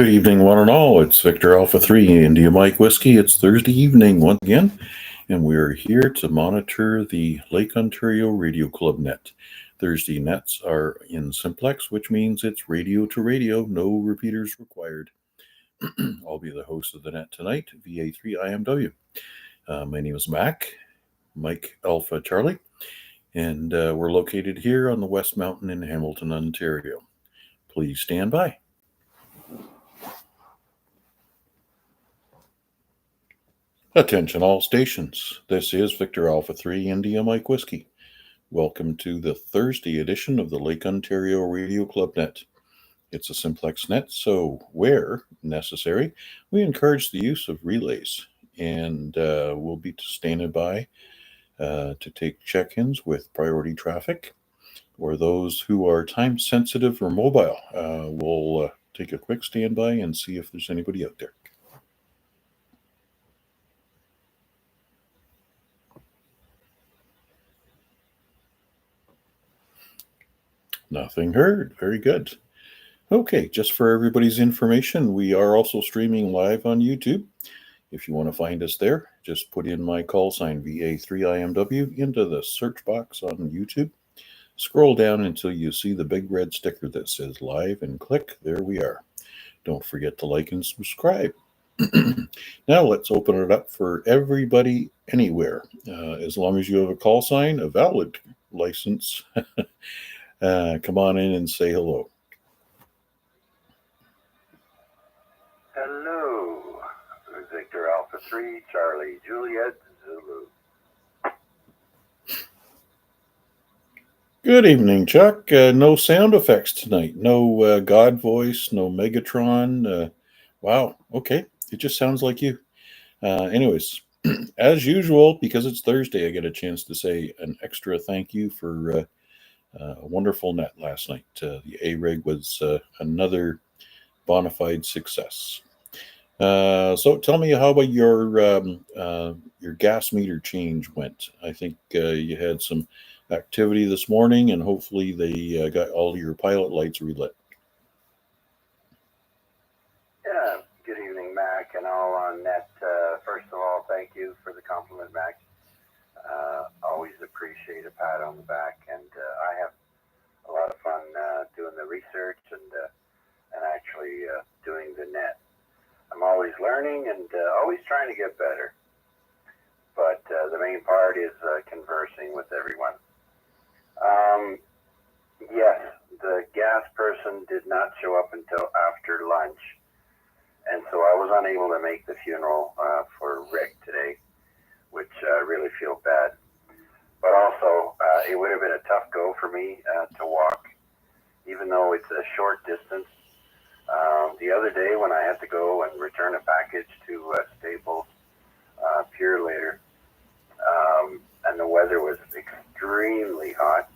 Good evening, one and all. It's Victor Alpha 3 India Mike Whiskey. It's Thursday evening once again, and we're here to monitor the Lake Ontario Radio Club net. Thursday nets are in simplex, which means it's radio to radio, no repeaters required. I'll be the host of the net tonight, VA3IMW. My name is Mike Alpha Charlie, and we're located here on the West Mountain in Hamilton, Ontario. Please stand by. Attention all stations. This is Victor Alpha 3 India Mike Whiskey. Welcome to the Thursday edition of the Lake Ontario Radio Club net. It's a simplex net, so where necessary, we encourage the use of relays, and we'll be standing by to take check-ins with priority traffic or those who are time sensitive or mobile. We'll take a quick standby and see if there's anybody out there. Nothing heard. Very good. Okay, just for everybody's information, we are also streaming live on YouTube. If you want to find us there, just put in my call sign VA3IMW into the search box on YouTube. Scroll down until you see the big red sticker that says live and click. There we are. Don't forget to like and subscribe. Now let's open it up for everybody anywhere. As long as you have a call sign, a valid license. Come on in and say hello. Hello, Victor Alpha 3, Charlie, Juliet, Zulu. Good evening, Chuck. No sound effects tonight. No God voice, no Megatron. Wow, okay. It just sounds like you. Anyways, as usual, because it's Thursday, I get a chance to say an extra thank you for a wonderful net last night. The A-Rig was another bona fide success. So tell me how about your gas meter change went. I think you had some activity this morning, and hopefully they got all your pilot lights relit. Yeah, good evening, Mac, and all on net. First of all, thank you for the compliment, Mac. Always appreciate a pat on the back, and I have a lot of fun doing the research and actually doing the net. I'm always learning and always trying to get better, but the main part is conversing with everyone. Yes, the gas person did not show up until after lunch, and so I was unable to make the funeral for Rick today, which I really feel bad. But also, it would have been a tough go for me to walk, even though it's a short distance. The other day when I had to go and return a package to Staples Pure later, and the weather was extremely hot,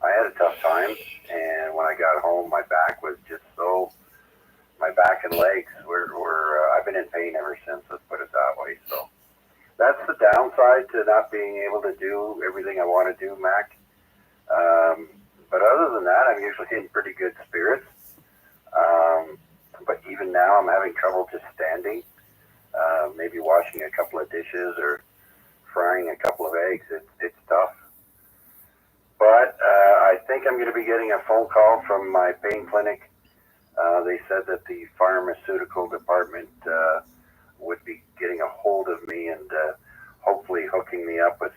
I had a tough time. And when I got home, my back and legs were I've been in pain ever since, let's put it that way. So that's the downside to not being able to do everything I want to do, Mac. But other than that, I'm usually in pretty good spirits. But even now, I'm having trouble just standing. Maybe washing a couple of dishes or frying a couple of eggs. It's tough. But I think I'm going to be getting a phone call from my pain clinic. They said that the pharmaceutical department would be getting a hold of me and hopefully hooking me up with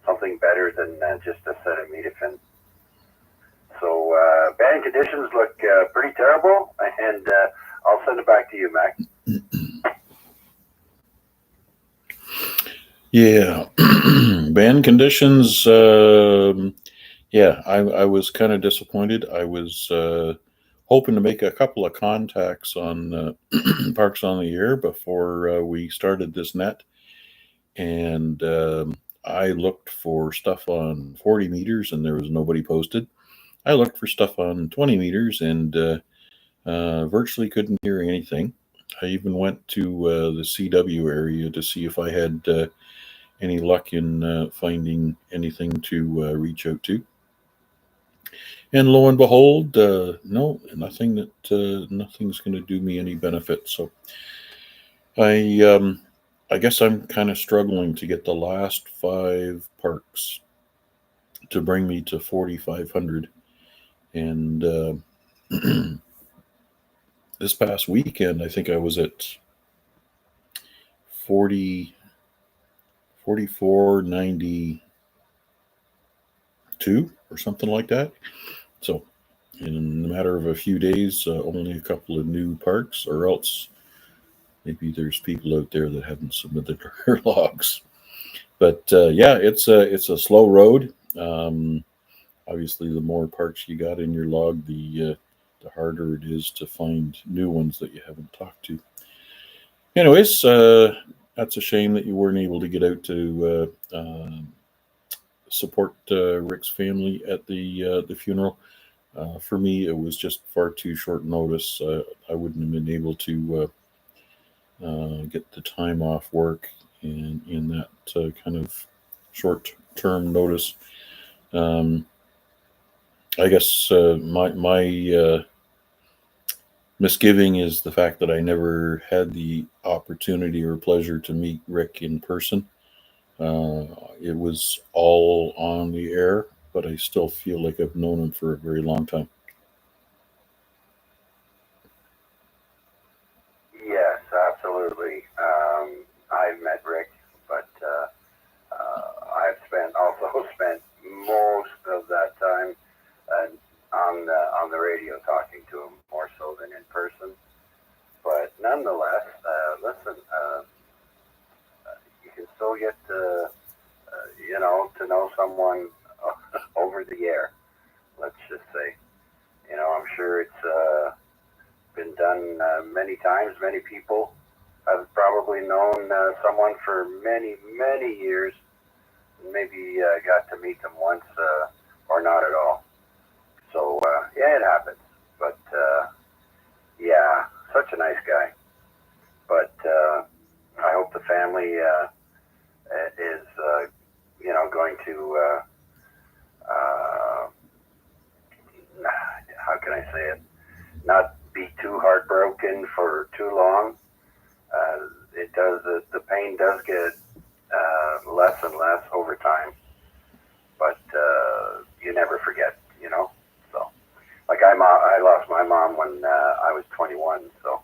something better than just a set of Metafin. So band conditions look pretty terrible, and I'll send it back to you, Mac. Yeah, band conditions. Yeah, I was kind of disappointed. I was hoping to make a couple of contacts on Parks on the Air before we started this net, and I looked for stuff on 40 meters, and there was nobody posted. I looked for stuff on 20 meters and virtually couldn't hear anything. I even went to the CW area to see if I had any luck in finding anything to reach out to. And lo and behold, no, nothing's going to do me any benefit. So I I guess I'm kind of struggling to get the last 5 parks to bring me to 4,500. And this past weekend, I think I was at 40, 44.92 or something like that. So in a matter of a few days, only a couple of new parks, or else maybe there's people out there that haven't submitted their logs. But yeah, it's a slow road. Obviously, the more parks you got in your log, the harder it is to find new ones that you haven't talked to. Anyways, that's a shame that you weren't able to get out to support Rick's family at the funeral. For me, it was just far too short notice. I wouldn't have been able to get the time off work in that kind of short term notice. Um, I guess my misgiving is the fact that I never had the opportunity or pleasure to meet Rick in person. Uh, it was all on the air, but I still feel like I've known him for a very long time. Yes, absolutely. I've met Rick, but I've also spent most of that time on the radio talking to him more so than in person. But nonetheless, listen, you can still get to know someone over the air. Let's just say, I'm sure it's been done many times. Many people have probably known someone for many, many years. Maybe got to meet them once or not at all. So yeah, it happens. But yeah, such a nice guy. But I hope the family is going to how can I say it? Not be too heartbroken for too long. It does. The pain does get less and less over time, but you never forget. So, like I lost my mom when I was 21, so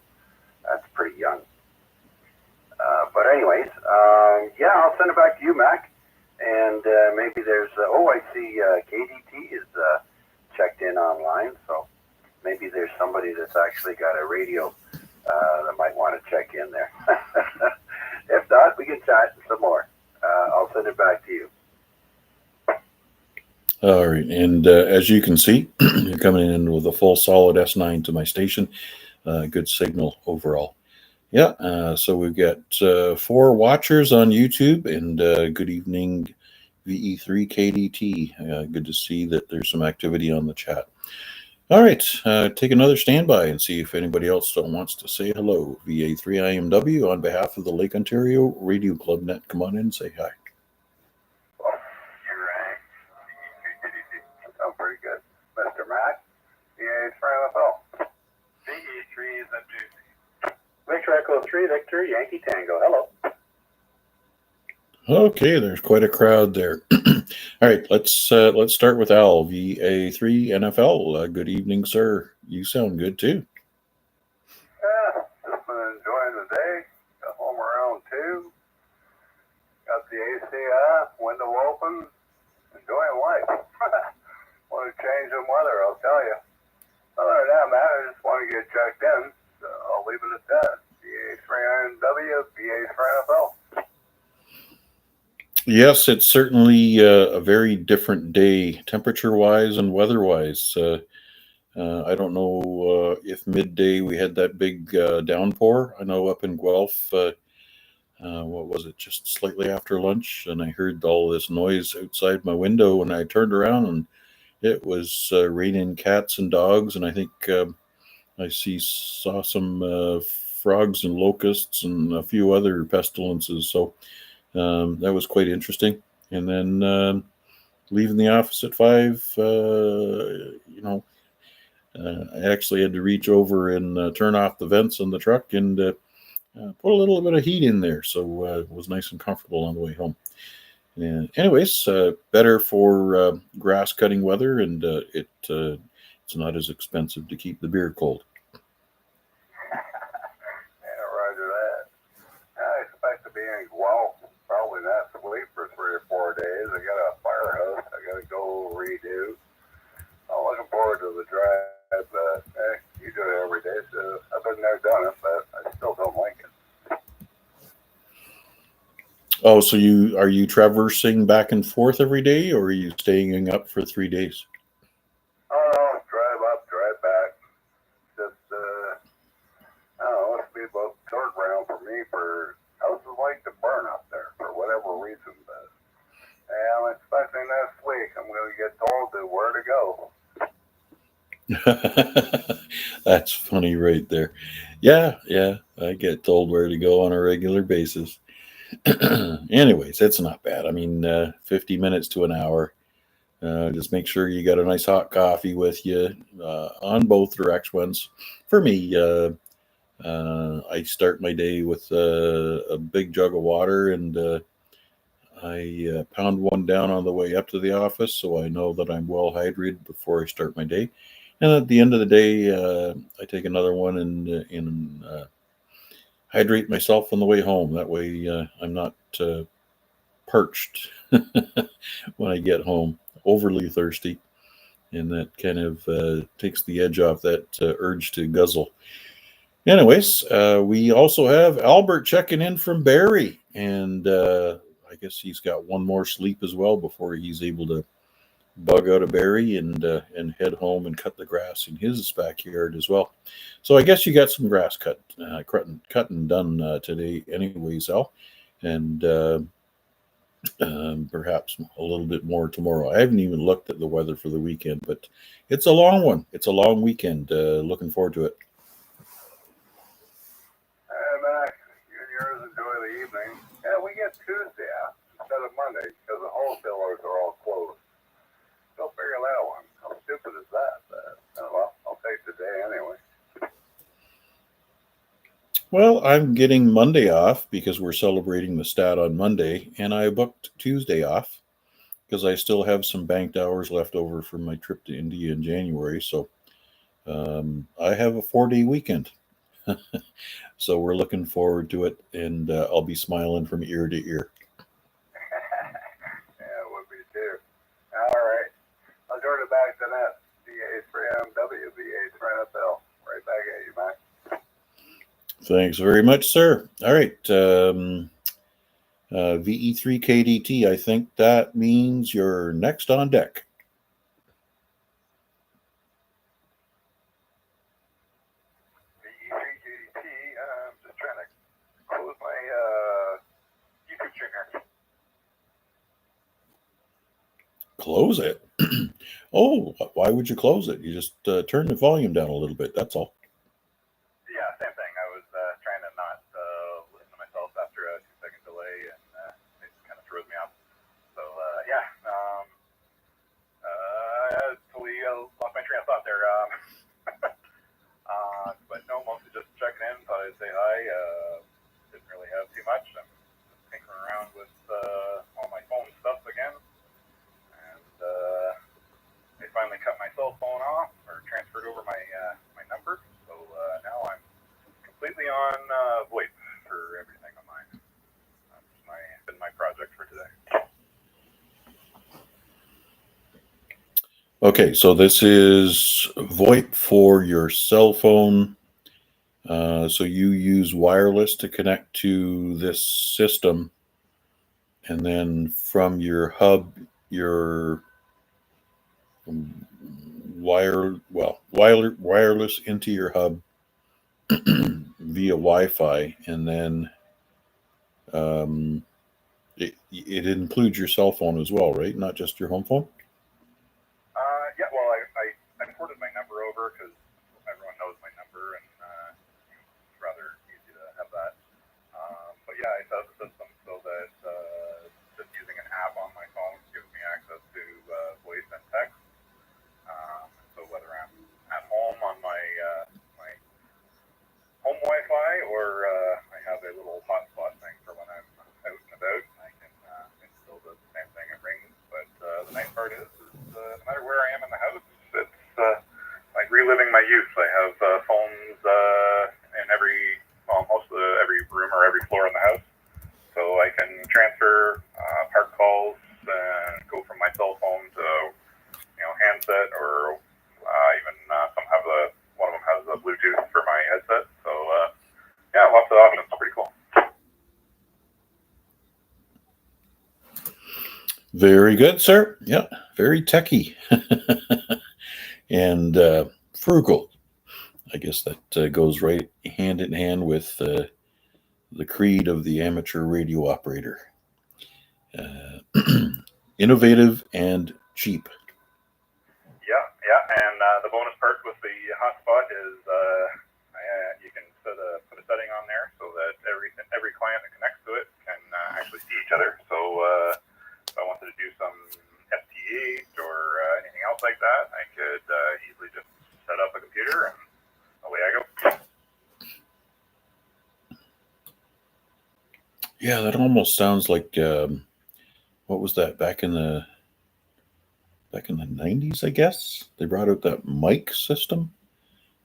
that's pretty young. But anyways, yeah, I'll send it back to you, Mac. And maybe there's. I see KDT is checked in online, so maybe there's somebody that's actually got a radio that might want to check in there. If not, we can chat some more. I'll send it back to you. All right, and as you can see, you're coming in with a full solid S9 to my station. Good signal overall. Yeah, so we've got 4 watchers on YouTube, and good evening, VE3KDT. Good to see that there's some activity on the chat. All right, take another standby and see if anybody else wants to say hello. VA3IMW on behalf of the Lake Ontario Radio Club Net. Come on in and say hi. Well, you're right. I'm pretty good. Mr. Mac, VA3MFL. VE3 is up to Victor Echo 3, Victor, Yankee Tango. Hello. Okay, there's quite a crowd there. All right, let's start with Al, VA3 NFL. Good evening, sir. You sound good too. Yeah, just been enjoying the day. Got home around 2. Got the AC on, window open. Enjoying life. Want to change some weather, I'll tell you. Other than that, man, I just want to get checked in. So I'll leave it at that. VA3IMW, VA3NFL. Yes, it's certainly a very different day, temperature-wise and weather-wise. I don't know if midday we had that big downpour. I know up in Guelph, what was it, just slightly after lunch, and I heard all this noise outside my window, and I turned around, and it was raining cats and dogs, and I think saw some frogs and locusts and a few other pestilences. So that was quite interesting. And then leaving the office at 5, I actually had to reach over and turn off the vents in the truck and put a little bit of heat in there, so it was nice and comfortable on the way home. And anyways, better for grass cutting weather, and it's not as expensive to keep the beer cold. Yeah, roger that. I expect to be in Guelph probably next week for 3 or 4 days. I got a fire hose I got to go redo. I'm looking forward to the drive, but you do it every day, so I've been there, done it, but I still don't like it. Oh, so are you traversing back and forth every day, or are you staying up for 3 days? Oh, drive up, drive back. Just, I don't know, it's be about third round for me for houses like to burn up there for whatever reason, but I'm expecting this week I'm going to get told to where to go. That's funny right there. Yeah, yeah, I get told where to go on a regular basis. Anyways, it's not bad. I mean, 50 minutes to an hour. Just make sure you got a nice hot coffee with you on both directions. For me, I start my day with a big jug of water, and I pound one down on the way up to the office so I know that I'm well hydrated before I start my day. And at the end of the day, I take another one and hydrate myself on the way home. That way, I'm not parched when I get home, overly thirsty, and that kind of takes the edge off that urge to guzzle. Anyways, we also have Albert checking in from Barrie, and I guess he's got one more sleep as well before he's able to bug out of Barrie and head home and cut the grass in his backyard as well. So I guess you got some grass cut and done today, anyways, Al, and perhaps a little bit more tomorrow. I haven't even looked at the weather for the weekend, but it's a long one. It's a long weekend. Looking forward to it. Hey, Max, you and yours enjoy the evening. Yeah, we get Tuesday out instead of Monday because the wholesalers are all closed. Go figure that one. How stupid is that? Well, I'll take the day anyway. Well, I'm getting Monday off because we're celebrating the stat on Monday, and I booked Tuesday off because I still have some banked hours left over from my trip to India in January. So I have a 4 day weekend. So we're looking forward to it, and I'll be smiling from ear to ear. Yeah, it would be too. All right. I'll turn it back to that. VA3IMW, VA3NFL. Right back at you, Max. Thanks very much, sir. All right. VE3KDT, I think that means you're next on deck. VE3KDT, I'm just trying to close my YouTube stream here. Close it. Oh, why would you close it? You just turn the volume down a little bit. That's all. Yeah, same thing. I was trying to not listen to myself after a 2 second delay, and it kind of throws me off. So, yeah. Totally lost my train of thought there. But no, mostly just checking in. Thought I'd say hi. Didn't really have too much. I'm just tinkering around with all my phone stuff again. And they finally cut my cell phone off or transferred over my number. So now I'm completely on VoIP for everything on mine. That's been my project for today. Okay, so this is VoIP for your cell phone. So you use wireless to connect to this system, and then from your hub, your wireless into your hub via Wi-Fi, and then it includes your cell phone as well, right? Not just your home phone. Yeah, well, I ported my number over because everyone knows my number, and it's rather easy to have that. But yeah, I set up the system so that just using an app on my phone gives me access to voice and text. So whether I'm at home have phones in every room or every floor in the house. So I can transfer park calls and go from my cell phone to handset, or even some have one of them has a Bluetooth for my headset. So yeah, lots of options. Pretty cool. Very good, sir. Yeah, very techy and frugal. I guess that goes right hand in hand with the creed of the amateur radio operator. Innovative and cheap. Yeah, and the bonus part with the hotspot is you can put a setting on there so that every client that connects to it can actually see each other. So if I wanted to do some FT8 or anything else like that, I could easily just set up a computer and away I go. Yeah, that almost sounds like what was that back in the 90s, I guess. They brought out that mic system,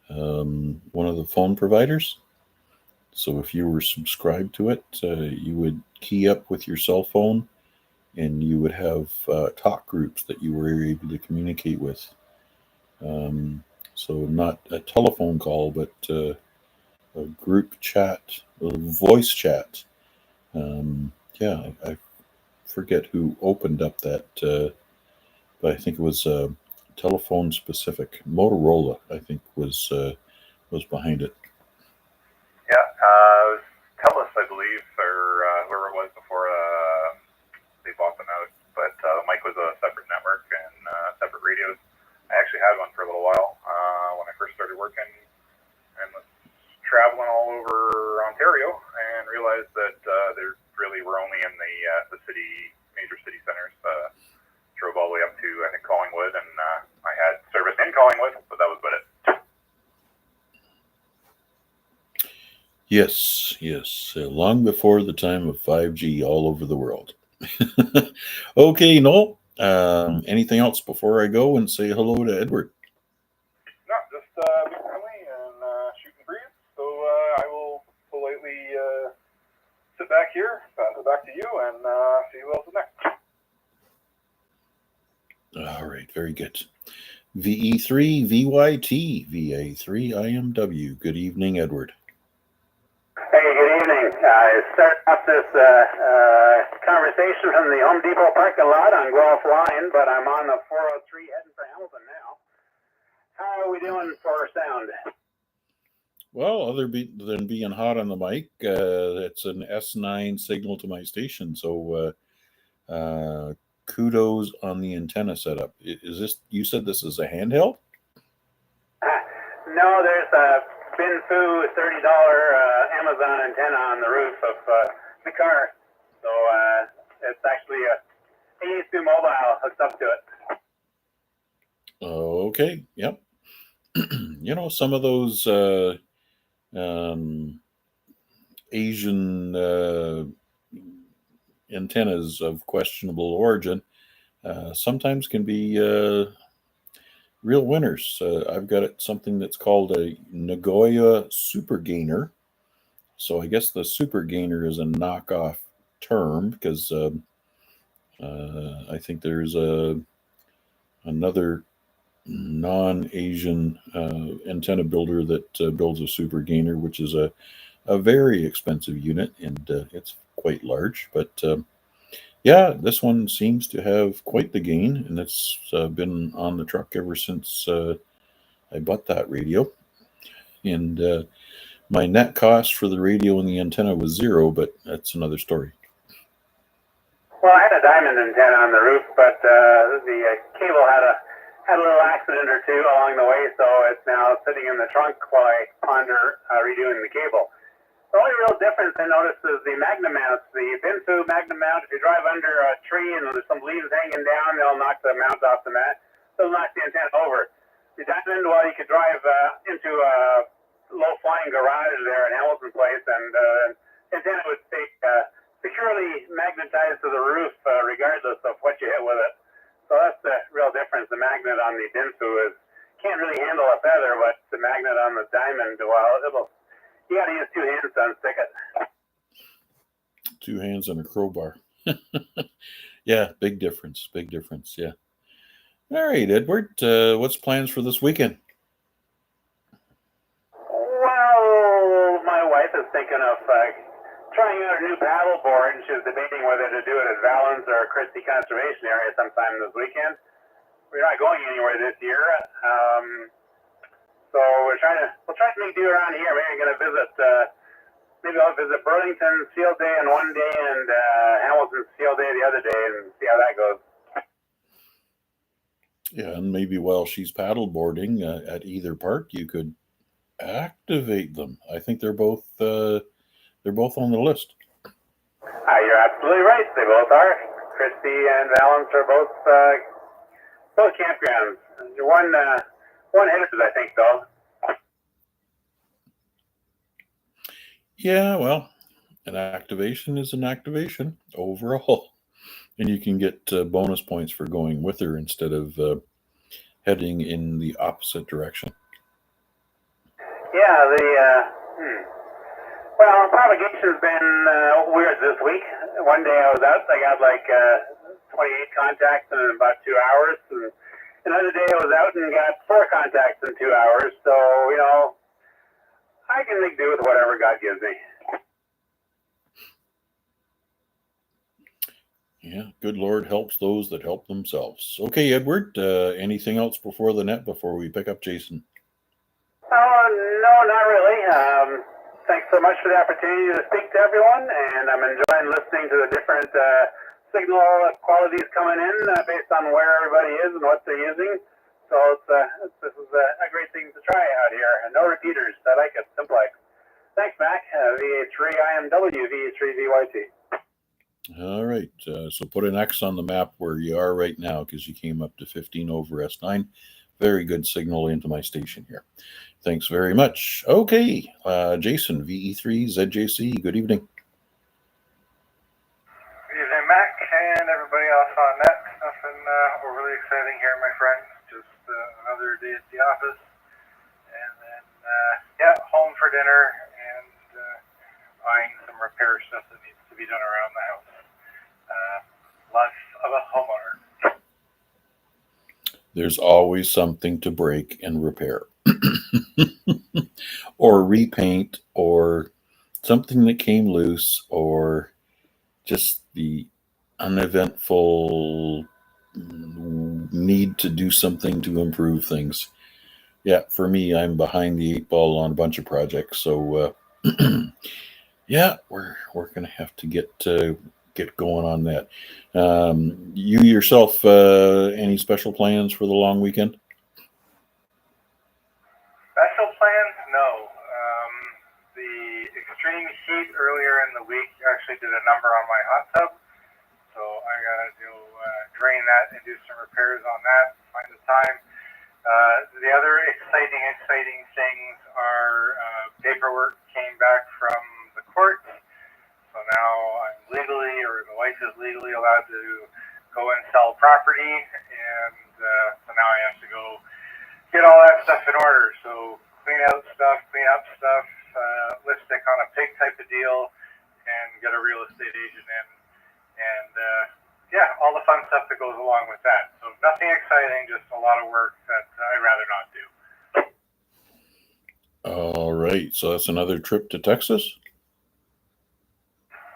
one of the phone providers. So if you were subscribed to it, you would key up with your cell phone and you would have talk groups that you were able to communicate with. So not a telephone call, but a group chat, a voice chat. Yeah, I forget who opened up that, but I think it was telephone specific. Motorola, I think, was behind it. Yeah, TELUS, I believe, or whoever it was before they bought them out. But Mike was a separate network and separate radios. I actually had one for a little while when I first started working, and was traveling all over Ontario, and realized that there really were only in the major city centers. Drove all the way up to, I think, Collingwood, and I had service in Collingwood, but that was about it. Yes, long before the time of 5G all over the world. Okay, Noel, anything else before I go and say hello to Edward? No, just being friendly and shooting breeze. So I will politely sit back here, pass it back to you, and see who else is next. All right, very good. VE3VYT, VA3IMW. Good evening, Edward. Hey, good evening. I start off this conversation from the Home Depot parking lot on Guelph Line, but I'm on the 403 heading for Hamilton now. How are we doing for sound? Well, other than being hot on the mic, it's an S9 signal to my station, so kudos on the antenna setup. Is this? You said this is a handheld? No, there's a Binfu $30 Amazon antenna on the roof of the car. So it's actually a AS2 mobile hooked up to it. Okay, yep. Some of those Asian antennas of questionable origin sometimes can be real winners. I've got something that's called a Nagoya Super Gainer. So I guess the Super Gainer is a knockoff term because I think there's another non-Asian antenna builder that builds a Super Gainer, which is a very expensive unit, and it's quite large. But yeah, this one seems to have quite the gain, and it's been on the truck ever since I bought that radio. And my net cost for the radio and the antenna was $0, but that's another story. Well, I had a diamond antenna on the roof, but the cable had a little accident or two along the way, so it's now sitting in the trunk while I ponder redoing the cable. The only real difference I noticed is the magnet mounts. The Binfu magnet mount, if you drive under a tree and there's some leaves hanging down, they'll knock the mount off the mat. They'll knock the antenna over. The diamond, well, you could drive into a low-flying garage there in Hamilton Place, and the antenna would stay securely magnetized to the roof regardless of what you hit with it. So that's the real difference. The magnet on the Binfu can't really handle a feather, but the magnet on the diamond, well, you got to use 2 hands to unstick it. 2 hands and a crowbar. Yeah, big difference. Big difference. Yeah. All right, Edward. What's plans for this weekend? Well, my wife is thinking of trying out a new paddle board, and she's debating whether to do it at Valens or Christie Conservation Area sometime this weekend. We're not going anywhere this year, so we'll try to make do around here. Maybe I'm going to visit. Maybe I'll visit Burlington Seal Day on one day and Hamilton Seal Day the other day, and see how that goes. Yeah, and maybe while she's paddleboarding at either park, you could activate them. I think they're both on the list. You're absolutely right. They both are. Christie and Valens are both campgrounds. One hit I think, though. Yeah, well, an activation is an activation overall. And you can get bonus points for going with her instead of heading in the opposite direction. Yeah, well, propagation's been weird this week. One day I was out, I got like 28 contacts in about 2 hours. And another day I was out and got 4 contacts in 2 hours. So, I can make do with whatever God gives me. Yeah, good Lord helps those that help themselves. Okay, Edward, anything else before the net before we pick up Jason? No, not really. Thanks so much for the opportunity to speak to everyone, and I'm enjoying listening to the different signal qualities coming in based on where everybody is and what they're using. So this is a great thing to try out here. And no repeaters. I like it. Simplex. Thanks, Mac. VA3IMW, VA3VYT. All right. So put an X on the map where you are right now because you came up to 15 over S9. Very good signal into my station here. Thanks very much. Okay. Jason, VE3ZJC. Good evening. Good evening, Mac, and everybody else on net. Nothing overly exciting here, my friend. Just another day at the office. And then, home for dinner and buying some repair stuff that needs to be done around the house. Life of a homeowner. There's always something to break and repair. Or repaint, or something that came loose, or just the uneventful need to do something to improve things. Yeah, for me, I'm behind the 8 ball on a bunch of projects. So, yeah, we're going to have to get going on that. You yourself, any special plans for the long weekend? Special plans? No. The extreme heat earlier in the week actually did a number on my hot tub. So I got to do drain that and do some repairs on that, find the time. The other exciting things are paperwork came back from the court. So now I'm legally, or the wife is legally allowed to go and sell property. And so now I have to go get all that stuff in order. So clean up stuff, lipstick on a pig type of deal, and get a real estate agent in. And all the fun stuff that goes along with that. So nothing exciting, just a lot of work that I'd rather not do. All right. So that's another trip to Texas?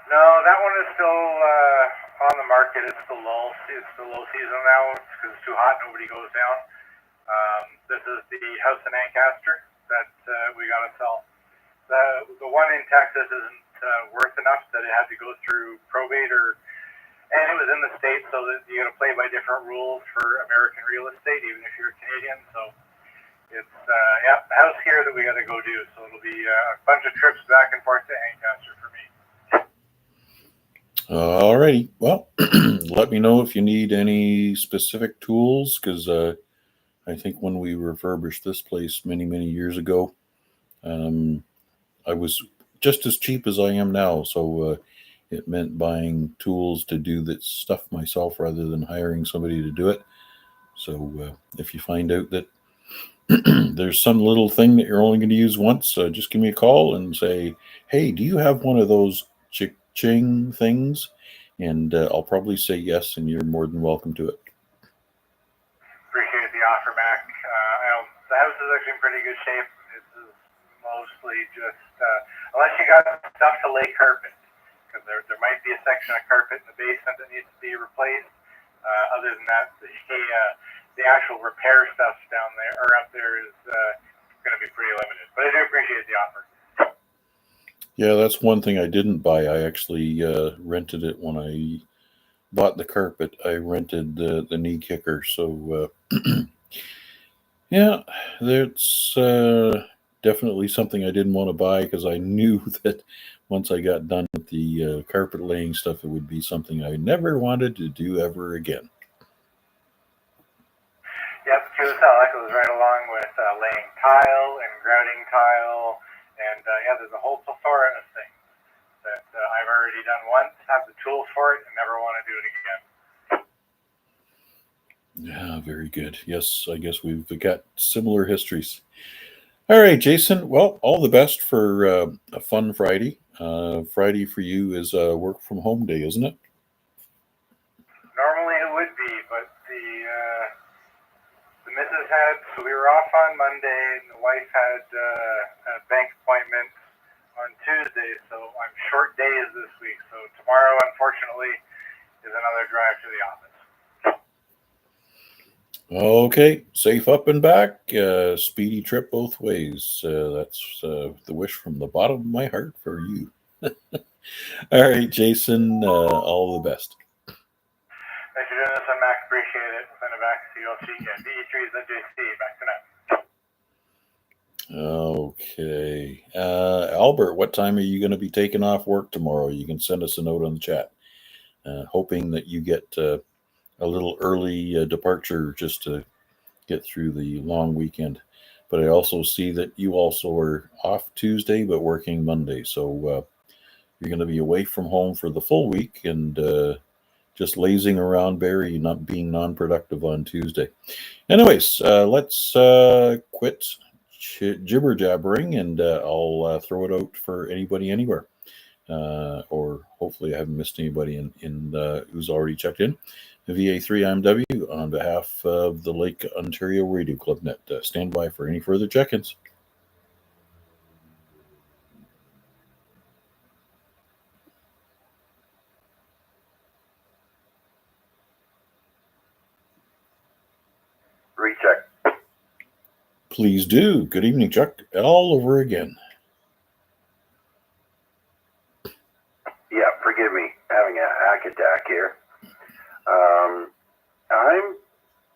No, that one is still on the market. It's the low season now because it's too hot. Nobody goes down. This is the house in Ancaster that we got to sell. The one in Texas isn't worth enough that it had to go through probate and it was in the States, so that you got to play by different rules for American real estate, even if you're a Canadian. So it's the house here that we got to go do. So it'll be a bunch of trips back and forth to Ancaster for me. All righty. Well, let me know if you need any specific tools, because I think when we refurbished this place many years ago, I was just as cheap as I am now. So it meant buying tools to do that stuff myself rather than hiring somebody to do it. So if you find out that there's some little thing that you're only going to use once, just give me a call and say, hey, do you have one of those ching things? And I'll probably say yes, and you're more than welcome to it. Appreciate the offer, Mac. The house is actually in pretty good shape. This is mostly just, unless you got stuff to lay carpet, because there might be a section of carpet in the basement that needs to be replaced. Other than that, the actual repair stuff down there or up there is going to be pretty limited. But I do appreciate the offer. Yeah, that's one thing I didn't buy. I actually rented it when I bought the carpet. I rented the knee kicker. So, yeah, that's definitely something I didn't want to buy because I knew that once I got done with the carpet laying stuff, it would be something I never wanted to do ever again. Yep, QSL, that goes right along with laying tile and grouting tile. And yeah, there's a whole plethora of things that I've already done once, have the tools for it, and never want to do it again. Yeah, very good. Yes, I guess we've got similar histories. All right, Jason. Well, all the best for a fun Friday. Friday for you is a work from home day, isn't it? Normally it would be, but the missus had, so we were off on Monday, and the wife had a bank appointment on Tuesday, so I'm short days this week. So tomorrow, unfortunately, is another drive to the office. Okay, safe up and back. Speedy trip both ways. That's the wish from the bottom of my heart for you. All right, Jason. All the best. Thanks for doing this, and Mac. Appreciate it. Send it back to CLC and VA3IMW back to now. Okay. Albert, what time are you going to be taking off work tomorrow? You can send us a note on the chat. Hoping that you get a little early departure just to get through the long weekend. But I also see that you also are off Tuesday but working Monday. So you're going to be away from home for the full week and just lazing around, Barry, not being non-productive on Tuesday. Anyways, let's quit jibber jabbering, and I'll throw it out for anybody anywhere. Or hopefully I haven't missed anybody in who's already checked in. VA3IMW on behalf of the Lake Ontario Radio Club Net. Stand by for any further check-ins. Recheck. Please do. Good evening, Chuck. All over again. Yeah, forgive me, having a hack attack here. I'm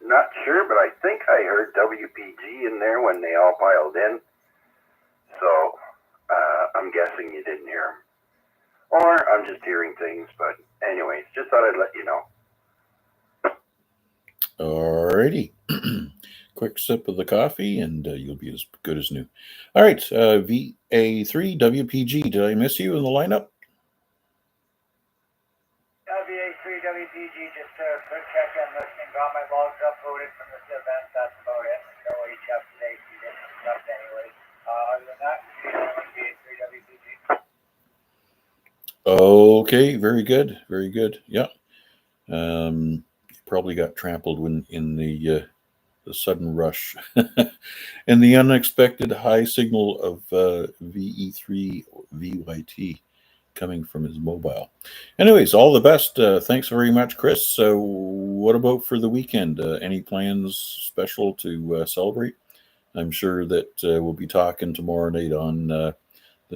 not sure, but I think I heard WPG in there when they all piled in. So I'm guessing you didn't hear them. Or I'm just hearing things, but anyways, just thought I'd let you know. Alrighty. Quick sip of the coffee and you'll be as good as new. All right, VA3WPG. Did I miss you in the lineup? VA3WPG, just a quick check-in listening. Got my logs uploaded from this event. That's about it. No HF today, so you didn't stuff anyways. Other than that, VA3WPG. Okay, very good. Very good. Yeah. Probably got trampled when in the sudden rush and the unexpected high signal of VE3 VYT coming from his mobile. Anyways, all the best. Thanks very much, Chris. What about for the weekend? Any plans special to celebrate? I'm sure that we'll be talking tomorrow night on the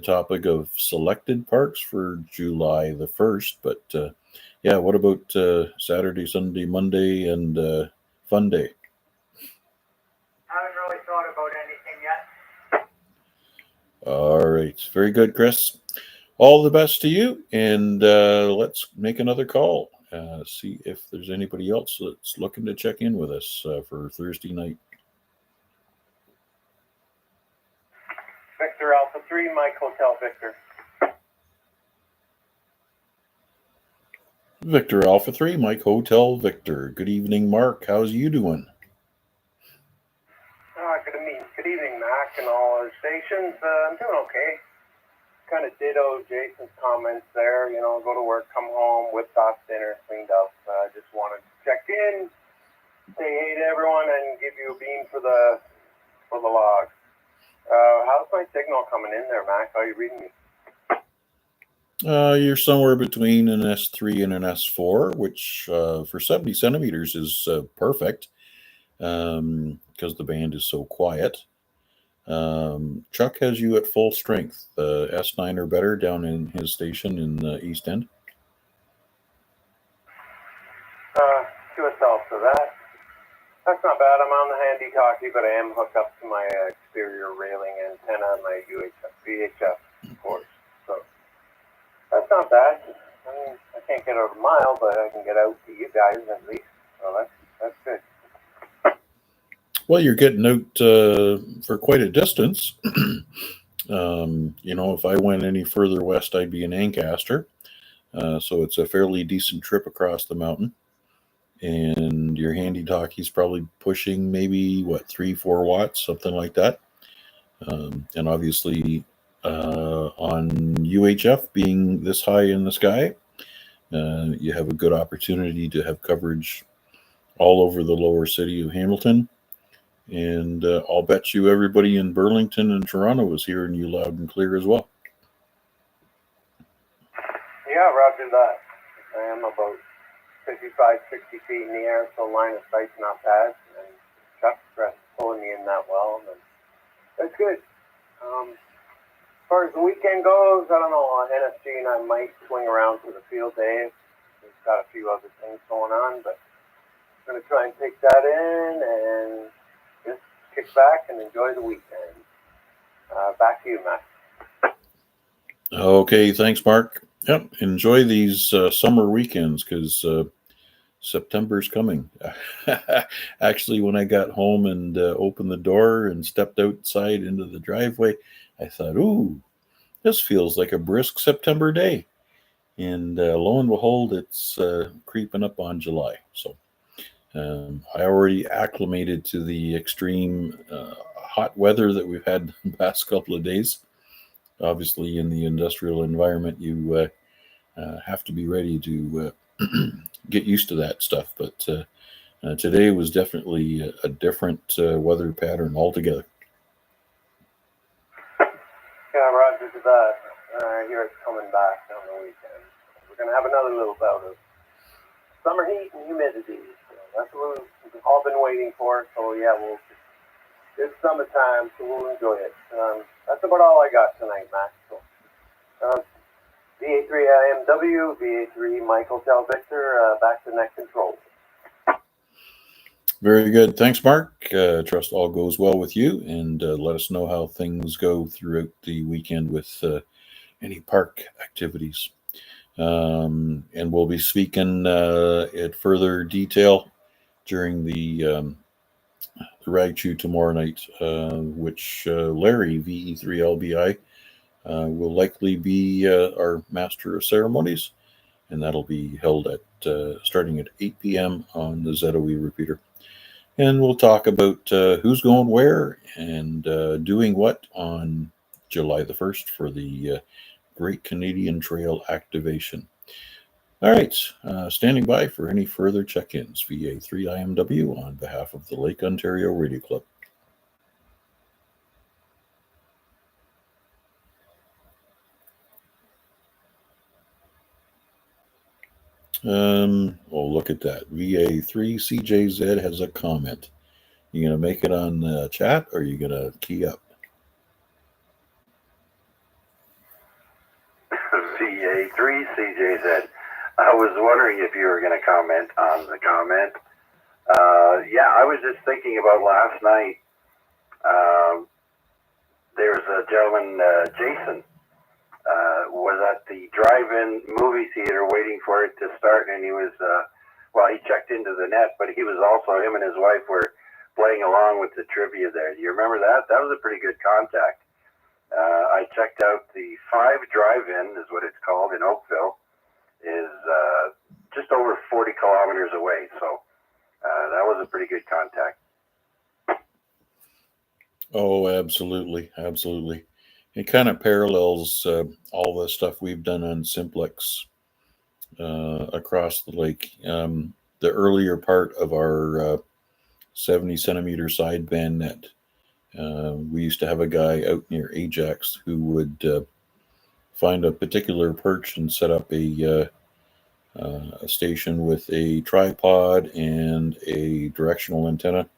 topic of selected parks for July the 1st. But yeah, what about Saturday, Sunday, Monday, and Fun Day? Haven't really thought about anything yet. All right. Very good, Chris. All the best to you. And let's make another call. See if there's anybody else that's looking to check in with us for Thursday night. Victor Alpha 3, Mike Hotel Victor. Victor Alpha 3, Mike Hotel Victor. Good evening, Mark. How's you doing? Good evening, Mac, and all our stations. I'm doing okay. Kind of ditto Jason's comments there. You know, go to work, come home, whipped off dinner, cleaned up. Just wanted to check in, say hey to everyone, and give you a bean for the log. How's my signal coming in there, Mac? How are you reading me? You're somewhere between an S3 and an S4, which for 70 centimeters is perfect because the band is so quiet. Chuck has you at full strength. S9 or better down in his station in the East End. QSL for that. That's not bad. I'm on the handy talkie, but I am hooked up to my exterior railing antenna on my VHF, of course. So that's not bad. I mean, I can't get out a mile, but I can get out to you guys at least. So that's good. Well, you're getting out for quite a distance. You know, if I went any further west, I'd be in Ancaster. So it's a fairly decent trip across the mountain. And your handy talkie's probably pushing maybe, 3-4 watts, something like that. And obviously, on UHF being this high in the sky, you have a good opportunity to have coverage all over the lower city of Hamilton. And I'll bet you everybody in Burlington and Toronto is hearing you loud and clear as well. Yeah, roger that. I am about 55, 60 feet in the air, so line of sight's not bad. And Chuck's pulling me in that well. And that's good. As far as the weekend goes, I don't know, on NSG and I might swing around to the field day. We've got a few other things going on, but I'm going to try and take that in and just kick back and enjoy the weekend. Back to you, Matt. Okay, thanks, Mark. Yep, enjoy these summer weekends because September's coming. Actually, when I got home and opened the door and stepped outside into the driveway, I thought, ooh, this feels like a brisk September day. And lo and behold, it's creeping up on July. So I already acclimated to the extreme hot weather that we've had the past couple of days. Obviously, in the industrial environment, you have to be ready to get used to that stuff. But today was definitely a different weather pattern altogether. Yeah, roger to that. I hear it's coming back on the weekend. We're going to have another little bout of summer heat and humidity. So that's what we've all been waiting for. So yeah, it's summertime, so we'll enjoy it. That's about all I got tonight, Max. So, VA3IMW, VA3 Michael Del Victor, back to net control. Very good. Thanks, Mark. Trust all goes well with you, and let us know how things go throughout the weekend with any park activities. And we'll be speaking at further detail during the Rag Chew tomorrow night, which Larry, VE3LBI, will likely be our Master of Ceremonies, and that'll be held at starting at 8 p.m. on the ZOE repeater. And we'll talk about who's going where and doing what on July the 1st for the Great Canadian Trail activation. All right, standing by for any further check-ins. VA3IMW on behalf of the Lake Ontario Radio Club. Oh, look at that. VA3CJZ has a comment. You going to make it on the chat or are you going to key up? VA3CJZ. I was wondering if you were going to comment on the comment. Yeah, I was just thinking about last night. There's a gentleman, Jason, was at the drive-in movie theater waiting for it to start, and he was, he checked into the net, but he was also, him and his wife were playing along with the trivia there. Do you remember that? That was a pretty good contact. I checked out the 5 Drive-In, is what it's called, in Oakville, is just over 40 kilometers away, so that was a pretty good contact. Oh, absolutely, absolutely. It kind of parallels all the stuff we've done on simplex across the lake. The earlier part of our 70 centimeter sideband net. We used to have a guy out near Ajax who would find a particular perch and set up a station with a tripod and a directional antenna,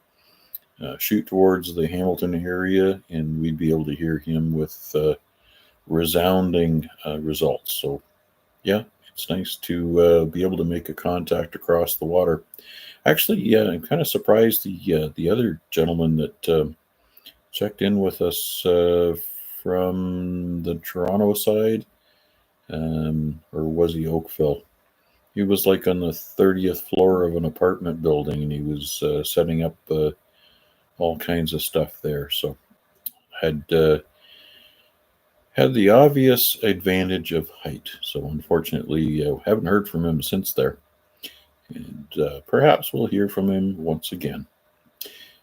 shoot towards the Hamilton area, and we'd be able to hear him with resounding results. So, yeah, it's nice to be able to make a contact across the water. Actually, yeah, I'm kind of surprised the other gentleman that checked in with us from the Toronto side, or was he Oakville? He was like on the 30th floor of an apartment building, and he was setting up all kinds of stuff there. So had had the obvious advantage of height. So unfortunately, haven't heard from him since there, and perhaps we'll hear from him once again.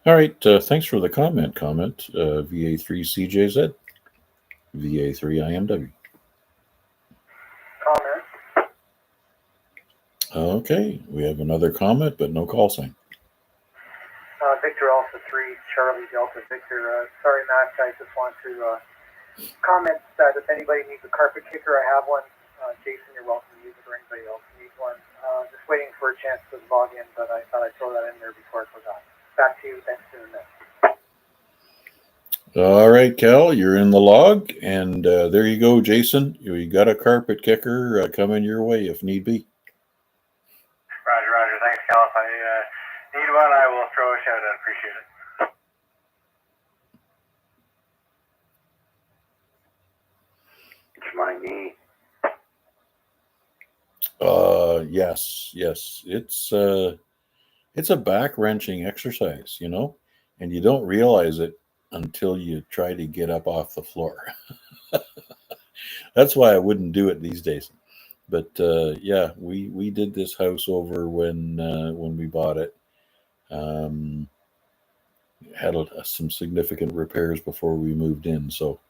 All right, thanks for the comment. VA3CJZ, VA3IMW. Comment. Okay, we have another comment, but no call sign. Victor Alpha 3, Charlie Delta Victor. Sorry, Max, I just want to comment that if anybody needs a carpet kicker, I have one. Jason, you're welcome to use it, or anybody else needs one. Just waiting for a chance to log in, but I thought I'd throw that in there before I forgot. Back to you. Thanks for doing that. All right, Cal, you're in the log, and there you go, Jason. You got a carpet kicker coming your way if need be. Roger, Roger. Thanks, Cal. If I need one, I will throw a shout out. Appreciate it. It's my knee. Yes. It's a back wrenching exercise, and you don't realize it until you try to get up off the floor. That's why I wouldn't do it these days. But yeah, we did this house over when we bought it. Had some significant repairs before we moved in, so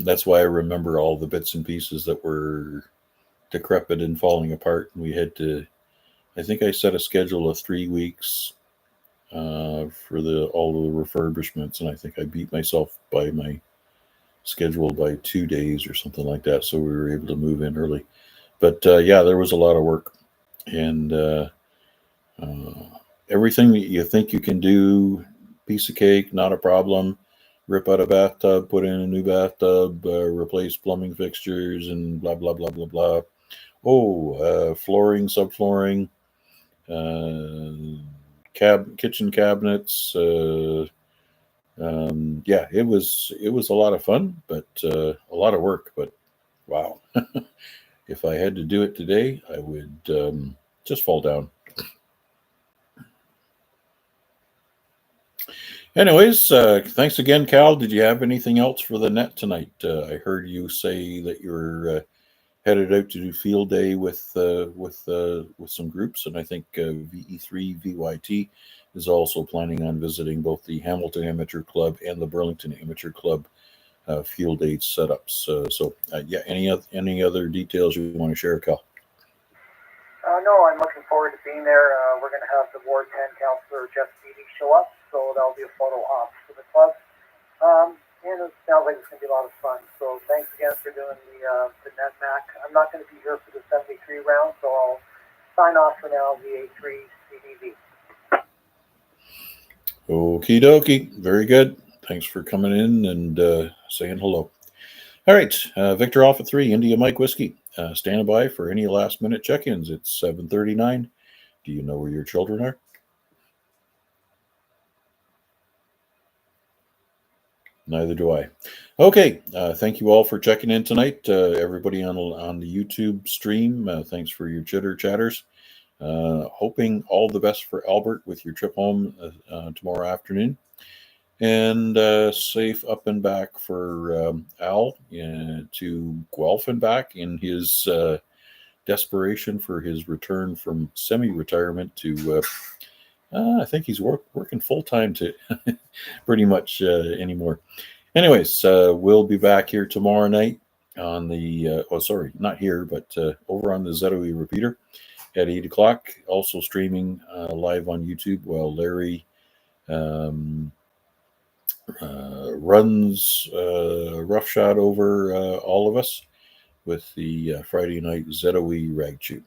that's why I remember all the bits and pieces that were decrepit and falling apart. And we had to, I think I set a schedule of 3 weeks for all the refurbishments, and I think I beat myself by my schedule by 2 days or something like that. So we were able to move in early. But yeah, there was a lot of work, and everything that you think you can do, piece of cake, not a problem. Rip out a bathtub, put in a new bathtub, replace plumbing fixtures, and blah blah blah blah blah. Oh, flooring, subflooring, kitchen cabinets. Yeah, it was a lot of fun, but a lot of work. But wow, if I had to do it today, I would just fall down. Anyways, thanks again, Cal. Did you have anything else for the net tonight? I heard you say that you're headed out to do field day with some groups, and I think VE3 VYT is also planning on visiting both the Hamilton Amateur Club and the Burlington Amateur Club field day setups. So yeah, any other details you want to share, Cal? No, I'm looking forward to being there. We're going to have the Ward 10 Councillor Jeff Beatty show up, so that'll be a photo op for the club. And it sounds like it's going to be a lot of fun. So thanks again for doing the net, Mac. I'm not going to be here for the 73 round, so I'll sign off for now, VA3 CDV. Okie dokie. Very good. Thanks for coming in and saying hello. All right, Victor Alpha 3, India Mike Whiskey. Stand by for any last minute check-ins. It's 7:39. Do you know where your children are? Neither do I. Okay, thank you all for checking in tonight. Everybody on the YouTube stream, thanks for your chatters. Hoping all the best for Albert with your trip home tomorrow afternoon. And safe up and back for Al to Guelph and back in his desperation for his return from semi-retirement to I think he's working full time to pretty much anymore. Anyways, we'll be back here tomorrow night on the not here, but over on the ZOE repeater at 8 o'clock. Also streaming live on YouTube while Larry runs roughshod over all of us with the Friday night ZOE rag chew.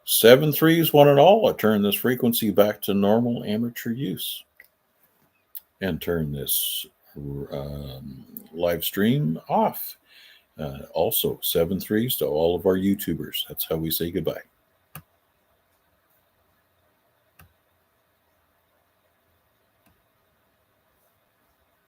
7.3s, one and all. I turn this frequency back to normal amateur use and turn this live stream off. Also, 7.3s to all of our YouTubers. That's how we say goodbye.